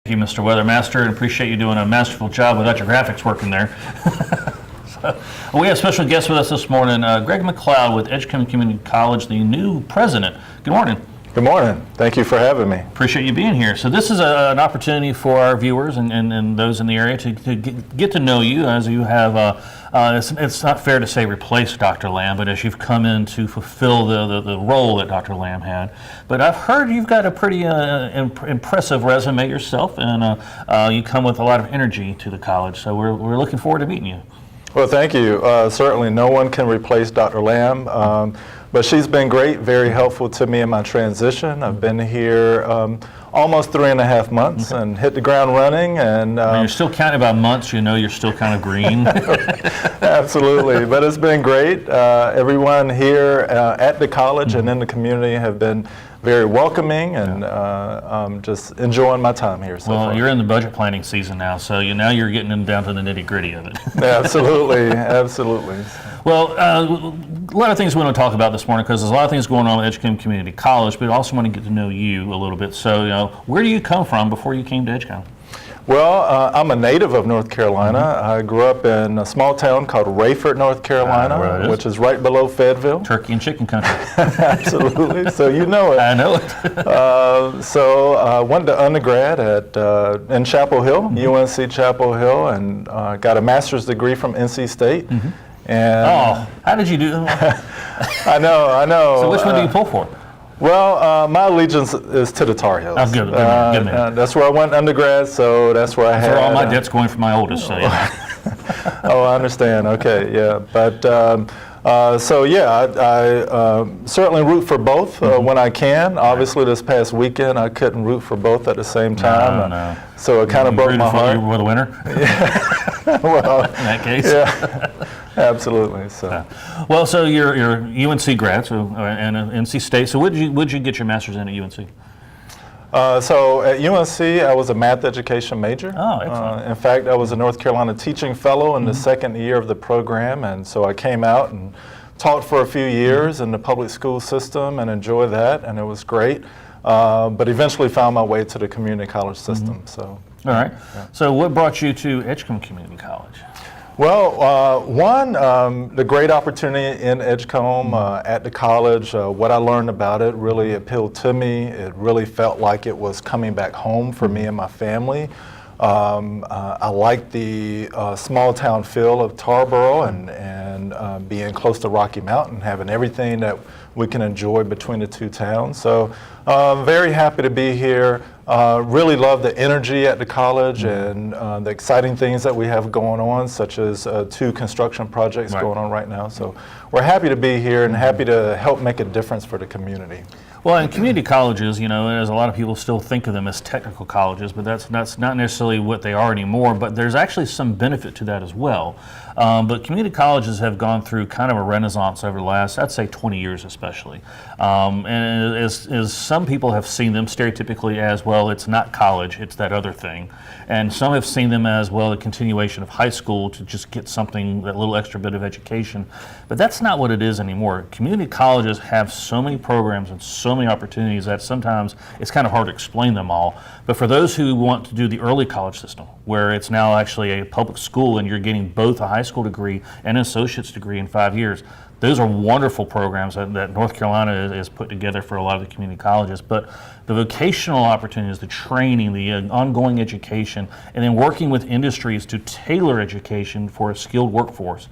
Thank you, Mr. Weathermaster, and appreciate you doing a masterful job without your graphics working there. We have a special guest with us this morning, Greg McLeod with Edgecombe Community College, the new president. Good morning. Good morning. Thank you for having me. Appreciate you being here. So this is an opportunity for our viewers and those in the area to get to know you, as you have, it's not fair to say replace Dr. Lamb, but as you've come in to fulfill the role that Dr. Lamb had. But I've heard you've got a pretty impressive resume yourself, and you come with a lot of energy to the college. So we're looking forward to meeting you. Well, thank you. Certainly no one can replace Dr. Lamb, but she's been great, very helpful to me in my transition. I've been here almost 3.5 months and hit the ground running. And when you're still counting by months, you know you're still kind of green. Absolutely, but it's been great. Everyone here at the college and in the community have been very welcoming, and I'm just enjoying my time here so far. Well, you're in the budget planning season now, so now you're getting down to the nitty-gritty of it. Absolutely, absolutely. Well, a lot of things we want to talk about this morning, because there's a lot of things going on with Edgecombe Community College, but we also want to get to know you a little bit. So, where do you come from before you came to Edgecombe? Well, I'm a native of North Carolina. I grew up in a small town called Rayford, North Carolina, which is right below Fayetteville. Turkey and chicken country. Absolutely. So you know it. I know it. So I went to undergrad in Chapel Hill, UNC Chapel Hill, and got a master's degree from NC State. And how did you do that? I know. So which one do you pull for? Well, my allegiance is to the Tar Heels. Oh, good man. That's where I went undergrad, so that's where I had. For all my debts going for my oldest, so Oh, I understand. Okay, yeah, but so yeah, I certainly root for both when I can. Obviously, this past weekend I couldn't root for both at the same time, no. So it kind of broke my heart. You were the winner. Yeah. Well, in that case. Yeah. Absolutely. So. Well, so you're UNC grad, and NC State. So would you get your master's in at UNC? So at UNC, I was a math education major. Oh, excellent. In fact, I was a North Carolina teaching fellow in the second year of the program, and so I came out and taught for a few years in the public school system and enjoyed that, and it was great. But eventually found my way to the community college system. So. All right. Yeah. So what brought you to Edgecombe Community College? Well, the great opportunity in Edgecombe at the college, what I learned about it really appealed to me. It really felt like it was coming back home for me and my family. I like the small town feel of Tarboro and being close to Rocky Mountain, having everything that we can enjoy between the two towns. So very happy to be here. Really love the energy at the college and the exciting things that we have going on, such as 2 construction projects going on right now. So we're happy to be here and happy to help make a difference for the community. Well, in community colleges, as a lot of people still think of them as technical colleges, but that's not necessarily what they are anymore, but there's actually some benefit to that as well. But community colleges have gone through kind of a renaissance over the last, I'd say 20 years especially. And as some people have seen them stereotypically as, well, it's not college, it's that other thing. And some have seen them as, well, a continuation of high school to just get something, that little extra bit of education. But that's not what it is anymore. Community colleges have so many programs and so many opportunities that sometimes it's kind of hard to explain them all. But for those who want to do the early college system, where it's now actually a public school and you're getting both a high school degree and an associate's degree in 5 years, those are wonderful programs that North Carolina is put together for a lot of the community colleges. But the vocational opportunities, the training, the ongoing education, and then working with industries to tailor education for a skilled workforce.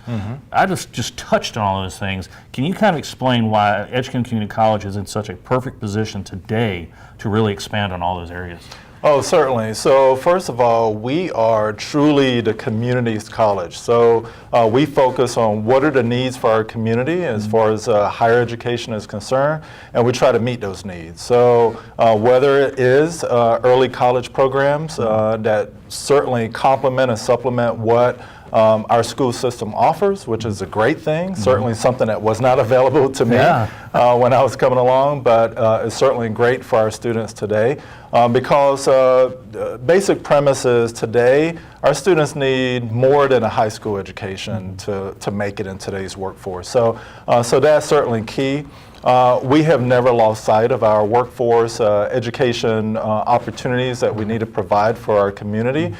I just touched on all those things. Can you kind of explain why Edgecombe Community College is in such a perfect position today to really expand on all those areas? Oh, certainly. So first of all, we are truly the community's college. So we focus on what are the needs for our community as far as higher education is concerned, and we try to meet those needs. So whether it is early college programs that certainly complement and supplement what our school system offers, which is a great thing, certainly something that was not available to me when I was coming along, but it's certainly great for our students today because basic premise is today our students need more than a high school education to make it in today's workforce. So that's certainly key. we have never lost sight of our workforce education opportunities that we need to provide for our community.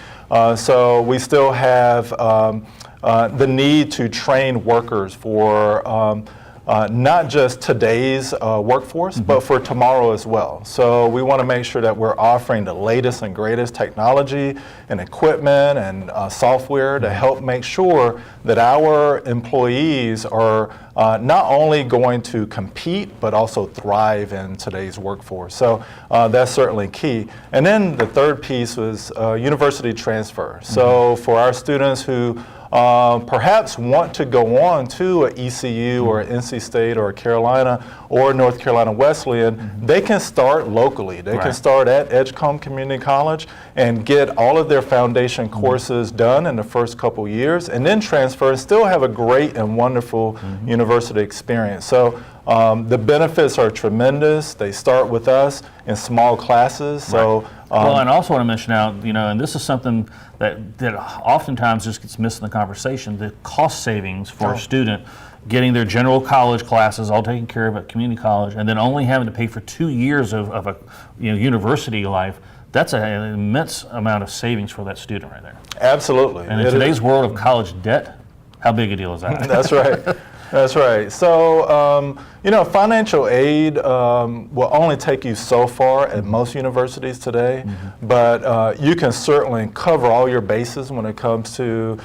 So we still have the need to train workers for not just today's workforce, but for tomorrow as well. So we want to make sure that we're offering the latest and greatest technology and equipment and software to help make sure that our employees are not only going to compete, but also thrive in today's workforce. So that's certainly key. And then the third piece was university transfer. So for our students who perhaps want to go on to an ECU or NC State or Carolina or North Carolina Wesleyan, they can start locally. They can start at Edgecombe Community College and get all of their foundation courses done in the first couple years, and then transfer and still have a great and wonderful university experience. So the benefits are tremendous. They start with us in small classes. So well, and I also want to mention out, and this is something that oftentimes just gets missed in the conversation, the cost savings for a student getting their general college classes all taken care of at community college, and then only having to pay for 2 years of a university life. That's an immense amount of savings for that student right there. Absolutely. And in today's world of college debt, how big a deal is that? That's right. That's right. So, financial aid will only take you so far at most universities today, but you can certainly cover all your bases when it comes to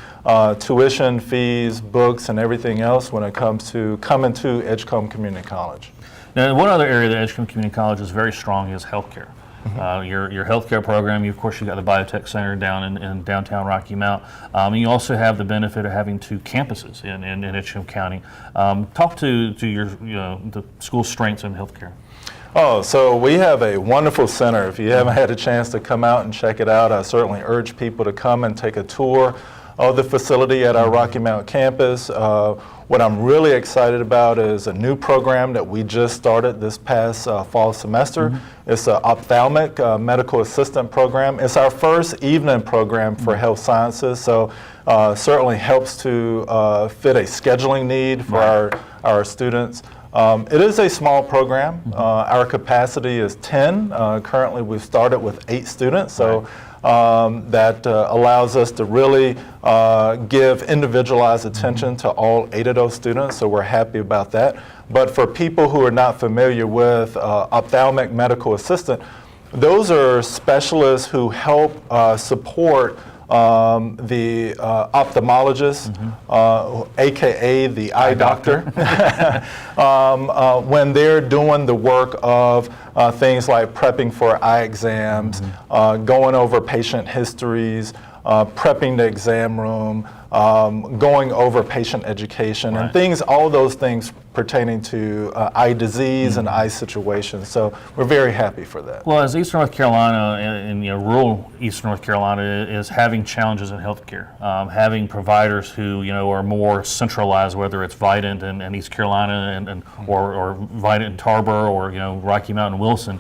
tuition, fees, books, and everything else when it comes to coming to Edgecombe Community College. Now, one other area that Edgecombe Community College is very strong is healthcare. Your healthcare program, you've got the Biotech Center down in downtown Rocky Mount. And you also have the benefit of having 2 campuses in Edgecombe County. Talk to the school's strengths in healthcare. Oh, so we have a wonderful center. If you haven't had a chance to come out and check it out, I certainly urge people to come and take a tour of the facility at our Rocky Mount campus. What I'm really excited about is a new program that we just started this past fall semester. It's an Ophthalmic medical assistant program. It's our first evening program for health sciences, so certainly helps to fit a scheduling need for our students. It is a small program. Our capacity is 10. Currently we've started with 8 students, so that allows us to really give individualized attention to all 8 of those students, so we're happy about that. But for people who are not familiar with ophthalmic medical assistant, those are specialists who help support the ophthalmologist, aka the eye doctor, when they're doing the work of things like prepping for eye exams, going over patient histories, prepping the exam room, going over patient education, and things, all those things pertaining to eye disease and eye situations. So we're very happy for that. Well, as Eastern North Carolina and rural Eastern North Carolina is having challenges in healthcare, having providers who are more centralized, whether it's Vidant and East Carolina or Vidant and Tarboro or Rocky Mountain and Wilson,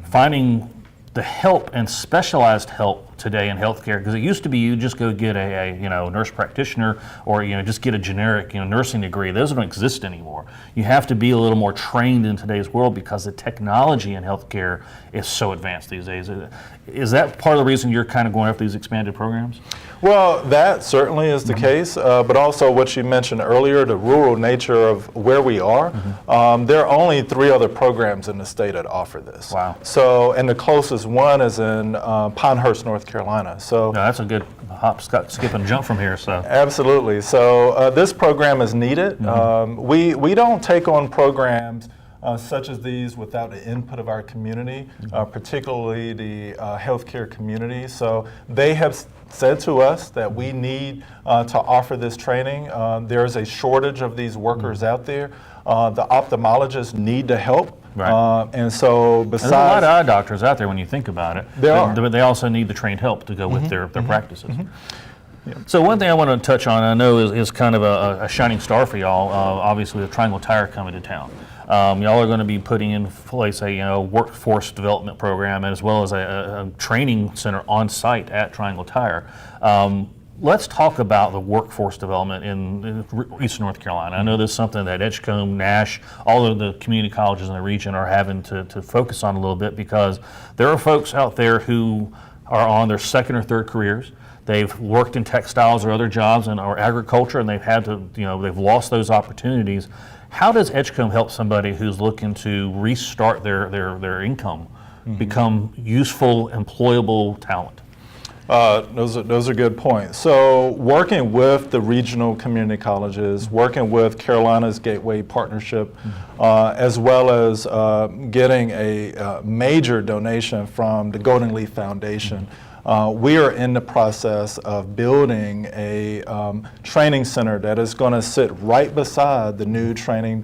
finding the help and specialized help today in healthcare, because it used to be you just go get a nurse practitioner or just get a generic nursing degree. Those don't exist anymore. You have to be a little more trained in today's world because the technology in healthcare is so advanced these days. Is that part of the reason you're kind of going after these expanded programs? Well, that certainly is the case, but also what you mentioned earlier, the rural nature of where we are. There are only 3 other programs in the state that offer this. Wow. So, and the closest one is in Pinehurst, North Carolina. So that's a good hop, skip, and jump from here. So absolutely. So this program is needed. We don't take on programs such as these without the input of our community, particularly the healthcare community. So they have said to us that we need to offer this training. There's a shortage of these workers out there. The ophthalmologists need the help. And so besides... There's a lot of eye doctors out there when you think about it. But they also need the trained help to go with their practices. So one thing I want to touch on, I know is kind of a shining star for y'all, obviously the Triangle Tire coming to town. Y'all are going to be putting in place a workforce development program as well as a training center on site at Triangle Tire. let's talk about the workforce development in Eastern North Carolina. I know this is something that Edgecombe, Nash, all of the community colleges in the region are having to focus on a little bit, because there are folks out there who are on their second or third careers. They've worked in textiles or other jobs or agriculture, and they've had to, they've lost those opportunities. How does Edgecombe help somebody who's looking to restart their income, become useful, employable talent? Those are good points. So working with the regional community colleges, working with Carolina's Gateway Partnership, as well as getting a major donation from the Golden Leaf Foundation, we are in the process of building a training center that is going to sit right beside the new Triangle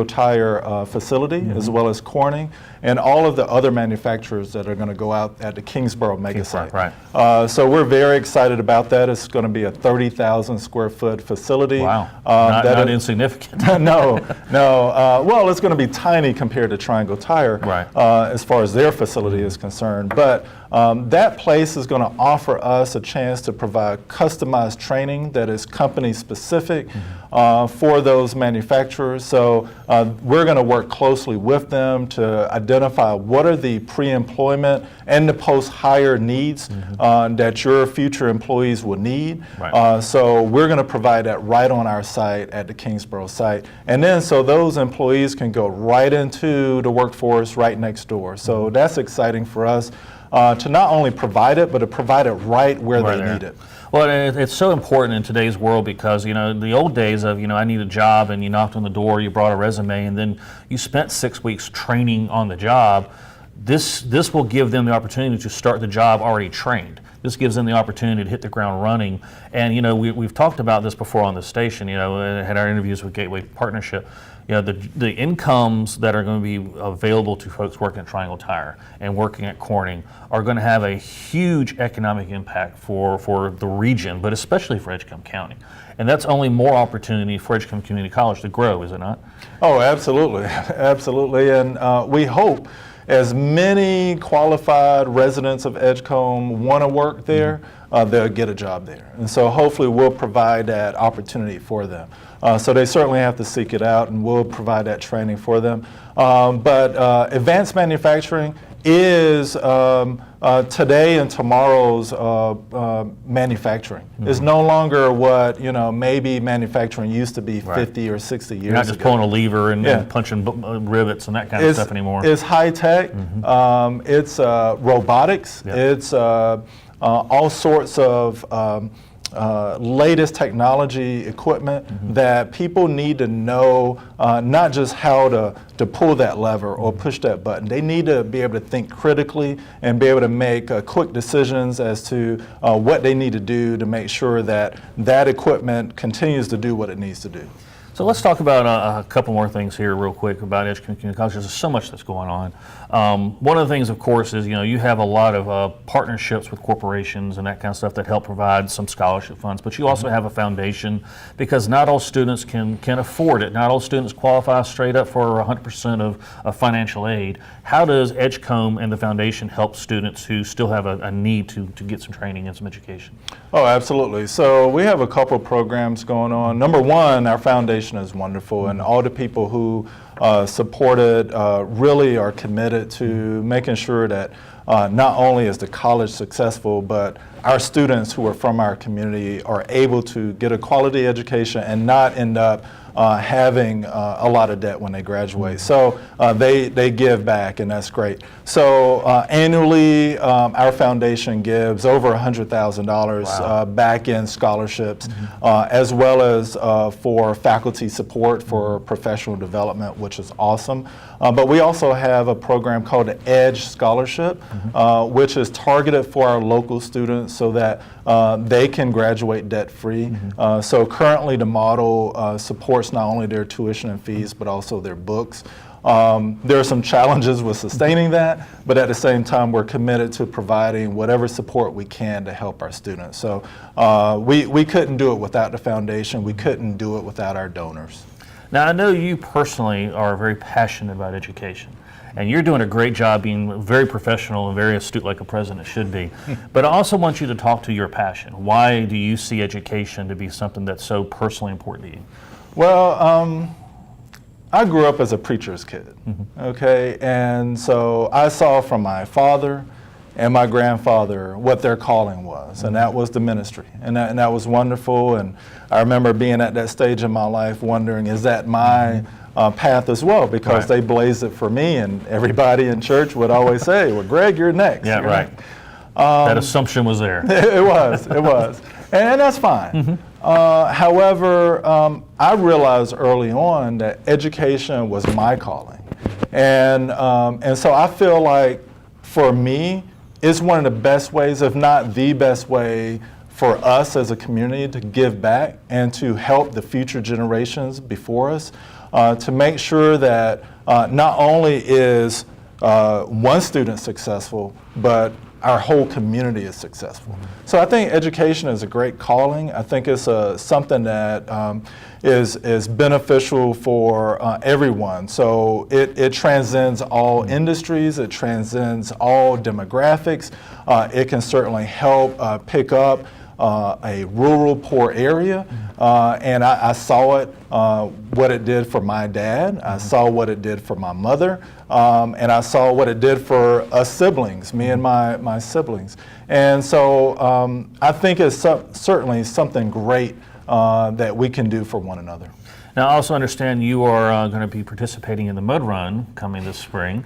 Tire facility, as well as Corning, and all of the other manufacturers that are going to go out at the Kingsborough mega site. Right. So we're very excited about that. It's going to be a 30,000 square foot facility. Wow, not insignificant. No. Well, it's going to be tiny compared to Triangle Tire, right, as far as their facility is concerned. But that place is going to offer us a chance to provide customized training that is company specific for those manufacturers. So we're going to work closely with them to identify what are the pre-employment and the post-hire needs that your future employees will need. Right. So we're going to provide that right on our site at the Kingsborough site. And then so those employees can go right into the workforce right next door. So that's exciting for us. To not only provide it, but to provide it right where they need it. Well, it's so important in today's world, because the old days of I need a job, and you knocked on the door, you brought a resume, and then you spent 6 weeks training on the job. This will give them the opportunity to start the job already trained. This gives them the opportunity to hit the ground running. And we've talked about this before on the station. Had our interviews with Gateway Partnership. The incomes that are going to be available to folks working at Triangle Tire and working at Corning are going to have a huge economic impact for the region, but especially for Edgecombe County. And that's only more opportunity for Edgecombe Community College to grow, is it not? Oh, absolutely. Absolutely. And we hope as many qualified residents of Edgecombe want to work there, they'll get a job there. And so hopefully we'll provide that opportunity for them. So they certainly have to seek it out, and we'll provide that training for them. But advanced manufacturing is today and tomorrow's manufacturing. It's no longer what maybe manufacturing used to be 50 or 60 years ago. You're not just pulling a lever and punching rivets and that kind of stuff anymore. It's high tech. It's robotics. Yep. It's all sorts of latest technology equipment that people need to know, not just how to pull that lever or push that button. They need to be able to think critically and be able to make quick decisions as to what they need to do to make sure that that equipment continues to do what it needs to do. So let's talk about a couple more things here real quick about Edgecombe Community College. There's so much that's going on. One of the things, of course, is you have a lot of partnerships with corporations and that kind of stuff that help provide some scholarship funds, but you also have a foundation, because not all students can afford it. Not all students qualify straight up for 100% of financial aid. How does Edgecombe and the foundation help students who still have a need to get some training and some education? Oh, absolutely. So we have a couple programs going on. Number one, our foundation is wonderful, and all the people who support it really are committed to making sure that not only is the college successful, but our students who are from our community are able to get a quality education and not end up having a lot of debt when they graduate. So they give back, and that's great. So annually, our foundation gives over $100,000 back in scholarships, as well as for faculty support for professional development, which is awesome. But we also have a program called the EDGE Scholarship, which is targeted for our local students so that they can graduate debt-free. So currently the model supports not only their tuition and fees, but also their books. There are some challenges with sustaining that, but at the same time, we're committed to providing whatever support we can to help our students. So we couldn't do it without the foundation. We couldn't do it without our donors. Now, I know you personally are very passionate about education. and you're doing a great job being very professional and very astute like a president should be. But I also want you to talk to your passion. Why do you see education to be something that's so personally important to you? Well, I grew up as a preacher's kid, okay? And so I saw from my father and my grandfather what their calling was, and that was the ministry. And that was wonderful, and I remember being at that stage in my life wondering, is that my path as well? Because they blazed it for me, and everybody in church would always say, well, Greg, you're next. Yeah, you're right. next. That assumption was there. It was. And that's fine. However, I realized early on that education was my calling. And so I feel like for me, it's one of the best ways, if not the best way, for us as a community to give back and to help the future generations before us, to make sure that not only is one student successful, but our whole community is successful. So I think education is a great calling. I think it's something that is beneficial for everyone. So it transcends all industries, it transcends all demographics. It can certainly help pick up a rural, poor area, and I saw it, what it did for my dad, I saw what it did for my mother, and I saw what it did for us siblings, me and my siblings. And so I think it's certainly something great that we can do for one another. Now, I also understand you are going to be participating in the mud run coming this spring.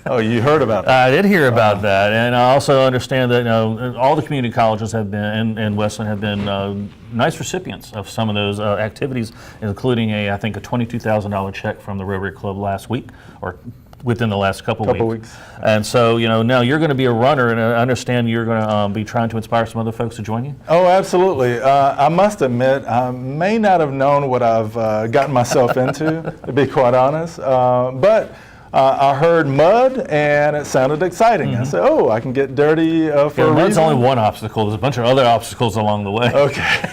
Oh, you heard about that? I did hear about that, and I also understand that all the community colleges have been, and Westland have been nice recipients of some of those activities, including I think a $22,000 check from the Rotary Club last week, or within the last couple weeks. And so, now you're going to be a runner, and I understand you're going to be trying to inspire some other folks to join you? Oh, absolutely. I must admit, I may not have known what I've gotten myself into, to be quite honest, but I heard mud, and it sounded exciting. I said, oh, I can get dirty for a reason. Mud's only one obstacle. There's a bunch of other obstacles along the way. Okay.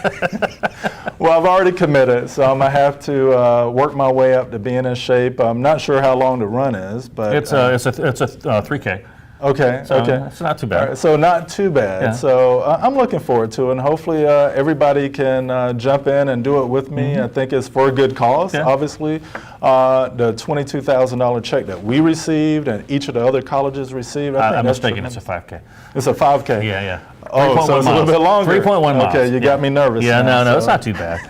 Well, I've already committed, so I'm going to have to work my way up to being in shape. I'm not sure how long the run is, but it's a 3K. Okay, So okay. it's not too bad. All right, so not too bad. Yeah. So I'm looking forward to it, and hopefully everybody can jump in and do it with me. I think it's for a good cause, obviously. The $22,000 check that we received and each of the other colleges received, I think I'm that's mistaken, it's a 5K. It's a 5K? Yeah. Oh, so it's a little bit longer. 3.1 miles. Okay, you got me nervous. Yeah, now, no, so. it's not too bad.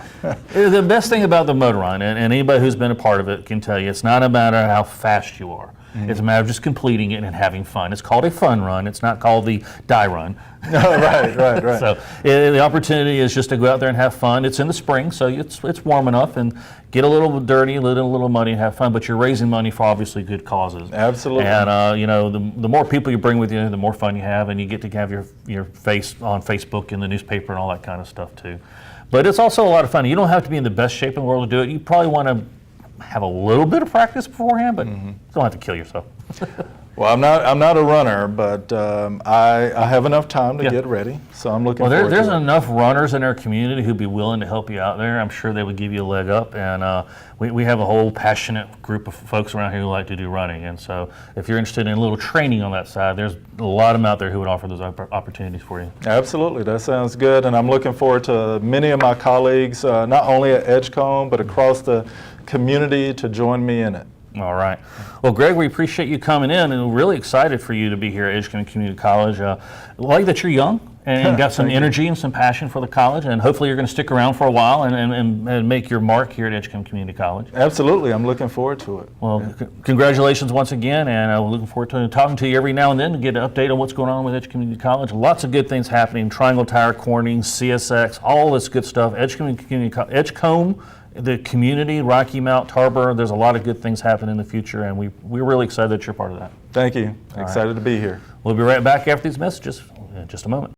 The best thing about the mud run, and anybody who's been a part of it can tell you, it's not a matter of how fast you are. It's a matter of just completing it and having fun. It's called a fun run. It's not called the die run. Right. So the opportunity is just to go out there and have fun. It's in the spring, so it's warm enough, and get a little dirty, a little muddy, and have fun. But you're raising money for obviously good causes. Absolutely. And the more people you bring with you, the more fun you have, and you get to have your face on Facebook and the newspaper and all that kind of stuff too. But it's also a lot of fun. You don't have to be in the best shape in the world to do it. You probably want to have a little bit of practice beforehand, but you don't have to kill yourself. Well, I'm not a runner, but I have enough time to get ready, so I'm looking forward to it. There's enough runners in our community who'd be willing to help you out there. I'm sure they would give you a leg up, and we have a whole passionate group of folks around here who like to do running, and so if you're interested in a little training on that side, there's a lot of them out there who would offer those opportunities for you. Absolutely, that sounds good, and I'm looking forward to many of my colleagues, not only at Edgecombe, but across the community to join me in it. All right. Well, Greg, we appreciate you coming in, and we're really excited for you to be here at Edgecombe Community College. I like that you're young and got some energy and some passion for the college, and hopefully you're going to stick around for a while and make your mark here at Edgecombe Community College. Absolutely. I'm looking forward to it. Well, congratulations once again, and we're looking forward to talking to you every now and then to get an update on what's going on with Edgecombe Community College. Lots of good things happening, Triangle Tire Corning, CSX, all this good stuff. Edgecombe, the community, Rocky Mount, Tarboro, there's a lot of good things happening in the future, and we're really excited that you're part of that. Thank you. Excited to be here. We'll be right back after these messages in just a moment.